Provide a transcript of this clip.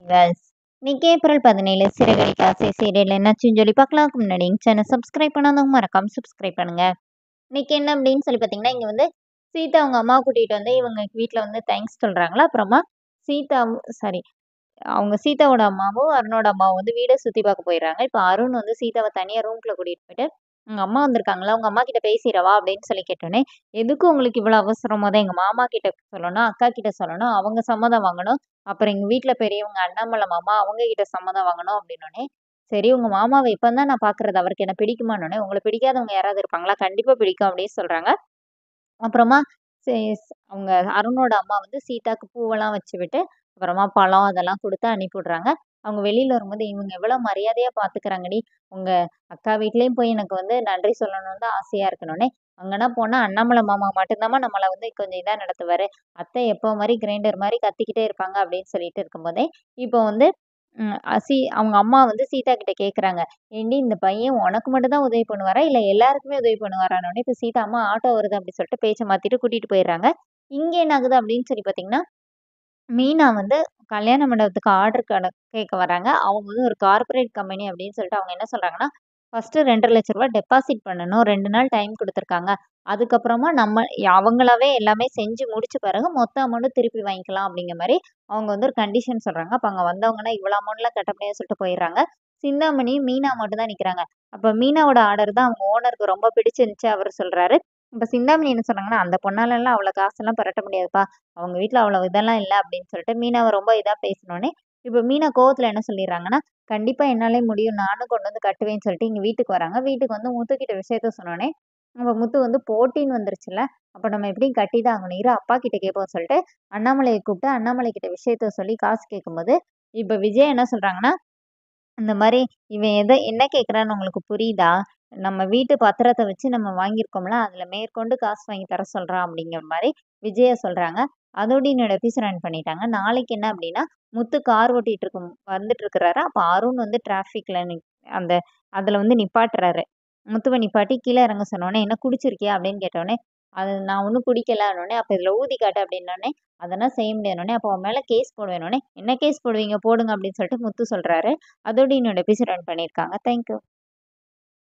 Girls இன்னைக்கு April 17 Siragadikka ஆசை serial என்னாச்சுன்னு சொல்லி பார்க்கலாம்க்கு முன்னாடி எங்கள் சேனல் சப்ஸ்கிரைப் பண்ணாதவங்க மறக்காம சப்ஸ்கிரைப் பண்ணுங்க. இன்னைக்கு என்ன அப்படின்னு சொல்லி பார்த்தீங்கன்னா, இங்கே வந்து சீதா அவங்க அம்மா கூட்டிகிட்டு வந்து இவங்க வீட்டில் வந்து தேங்க்ஸ் சொல்கிறாங்களா. அப்புறமா சீதா சாரி அவங்க சீதாவோட அம்மாவும் அருணோட அம்மாவும் வந்து வீடை சுற்றி பார்க்க போயிடுறாங்க. இப்போ அருண் வந்து சீதாவை தனியாக ரூம்குள்ளே கூட்டிகிட்டு போயிட்டு உங்கள் அம்மா வந்திருக்காங்களா, உங்கள் அம்மா கிட்ட பேசிடவா அப்படின்னு சொல்லி கேட்டோன்னே, எதுக்கு உங்களுக்கு இவ்வளோ அவசரமோ தான் எங்கள் மாமா கிட்ட சொல்லணும், அக்கா கிட்ட சொல்லணும், அவங்க சம்மதம் வாங்கணும், அப்புறம் எங்கள் வீட்டில் பெரியவங்க அண்ணாமலை மாமா அவங்க கிட்ட சம்மதம் வாங்கணும் அப்படின்னோடனே, சரி உங்கள் மாமாவை இப்போ தான் நான் பார்க்குறது, அவருக்கு என்ன பிடிக்குமானோடனே, உங்களை பிடிக்காதவங்க யாராவது இருப்பாங்களா, கண்டிப்பாக பிடிக்கும் அப்படின்னு சொல்கிறாங்க. அப்புறமா அவங்க அருணோட அம்மா வந்து சீதாக்கு பூவெல்லாம் வச்சு விட்டு அப்புறமா பழம் அதெல்லாம் கொடுத்து அனுப்பி விடுறாங்க. அவங்க வெளியில வரும்போது இவங்க எவ்வளவு மரியாதையா பாத்துக்கிறாங்கடி, உங்க அக்கா வீட்லயும் போய் எனக்கு வந்து நன்றி சொல்லணும்னு தான் ஆசையா இருக்கணும்னே. அங்கன்னா போனா அண்ணாமலை மாமா மட்டும்தாம்மா நம்மளை வந்து கொஞ்சம் இதா நடத்துவாரு, அத்தை எப்போ மாதிரி கிரைண்டர் மாதிரி கத்திக்கிட்டே இருப்பாங்க அப்படின்னு சொல்லிட்டு இருக்கும்போதே இப்போ வந்து அவங்க அம்மா வந்து சீதா கிட்ட கேக்குறாங்க, ஏண்டி இந்த பையன் உனக்கு மட்டும் தான் உதவி பண்ணுவாரா இல்ல எல்லாருக்குமே உதவி பண்ணுவாரான்னு. இப்ப சீதா அம்மா ஆட்டோ வருது அப்படி சொல்லிட்டு பேச்சை மாத்திட்டு கூட்டிட்டு போயிடுறாங்க. இங்க என்ன ஆகுது அப்படின்னு சொல்லி பாத்தீங்கன்னா, மீனா வந்து கல்யாண மண்டபத்துக்கு ஆர்டர் கேட்க வராங்க. அவங்க வந்து ஒரு கார்ப்பரேட் கம்பெனி அப்படின்னு சொல்லிட்டு அவங்க என்ன சொல்றாங்கன்னா, ஃபர்ஸ்ட் 2,50,000 டெபாசிட் பண்ணணும், 2 நாள் டைம் கொடுத்துருக்காங்க, அதுக்கப்புறமா நம்ம அவங்களாவே எல்லாமே செஞ்சு முடிச்ச பிறகு மொத்த அமௌண்ட் திருப்பி வாங்கிக்கலாம் அப்படிங்கிற மாதிரி அவங்க வந்து ஒரு கண்டிஷன் சொல்றாங்க. அப்ப அங்க வந்தவங்கன்னா இவ்வளவு அமௌண்ட்லாம் கட்ட முடியாதுன்னு சொல்லிட்டு போயிடுறாங்க. சிந்தாமணி மீனா மட்டும் தான் நிக்கிறாங்க. அப்ப மீனாவோட ஆர்டர் தான் அவங்க ஓனருக்கு ரொம்ப பிடிச்சிருந்துச்சு அவர் சொல்றாரு. இப்ப சிந்தாமணி என்ன சொன்னாங்கன்னா, அந்த பொண்ணால எல்லாம் அவ்வளவு காசெல்லாம் பரட்ட முடியாதுப்பா, அவங்க வீட்டுல அவ்வளவு இதெல்லாம் இல்லை அப்படின்னு சொல்லிட்டு மீனாவை ரொம்ப இதா பேசினோடனே, இப்ப மீனா கோவத்துல என்ன சொல்லிடுறாங்கன்னா, கண்டிப்பா என்னாலே முடியும், நானும் கொண்டு வந்து கட்டுவேன்னு சொல்லிட்டு இங்க வீட்டுக்கு வராங்க. வீட்டுக்கு வந்து முத்துக்கிட்ட விஷயத்த சொன்னோடனே, நம்ம முத்து வந்து போட்டின்னு வந்துருச்சுல்ல, அப்ப நம்ம எப்படியும் கட்டி தான் ஆகணும், இரு அப்பா கிட்ட கேட்போம் சொல்லிட்டு அண்ணாமலையை கூப்பிட்டு அண்ணாமலை கிட்ட விஷயத்த சொல்லி காசு கேட்கும்போது, இப்ப விஜய் என்ன சொல்றாங்கன்னா, இந்த மாதிரி இவன் என்ன கேட்குறான்னு உங்களுக்கு புரியுதா, நம்ம வீட்டு பத்திரத்தை வச்சு நம்ம வாங்கியிருக்கோம்ல, அதுல மேற்கொண்டு காசு வாங்கி தர சொல்றான் அப்படிங்கிற மாதிரி விஜய சொல்றாங்க. அதோட என்னோட எபிசோட் ரன் பண்ணிட்டாங்க. நாளைக்கு என்ன அப்படின்னா, முத்து கார் ஓட்டிட்டு இருக்கும் வந்துட்டு இருக்கிறாரு. அப்ப அருண் வந்து டிராஃபிக்ல அந்த அதுல வந்து நிப்பாட்டுறாரு. முத்துவ நிப்பாட்டி கீழே இறங்க சொன்னோடனே, என்ன குடிச்சிருக்கியா அப்படின்னு கேட்டோடனே, அது நான் ஒன்றும் குடிக்கலன்னொடனே, அப்ப இதுல ஊதி காட்டு அப்படின்னோடனே, அதெல்லாம் செய்ய முடியாதுன்னொடனே, அப்போ அவன் மேல கேஸ் போடுவேன்னொடனே, என்ன கேஸ் போடுவீங்க போடுங்க அப்படின்னு சொல்லிட்டு முத்து சொல்றாரு. அதோட என்னோட எபிசோட் ரன் பண்ணியிருக்காங்க. தேங்க்யூ.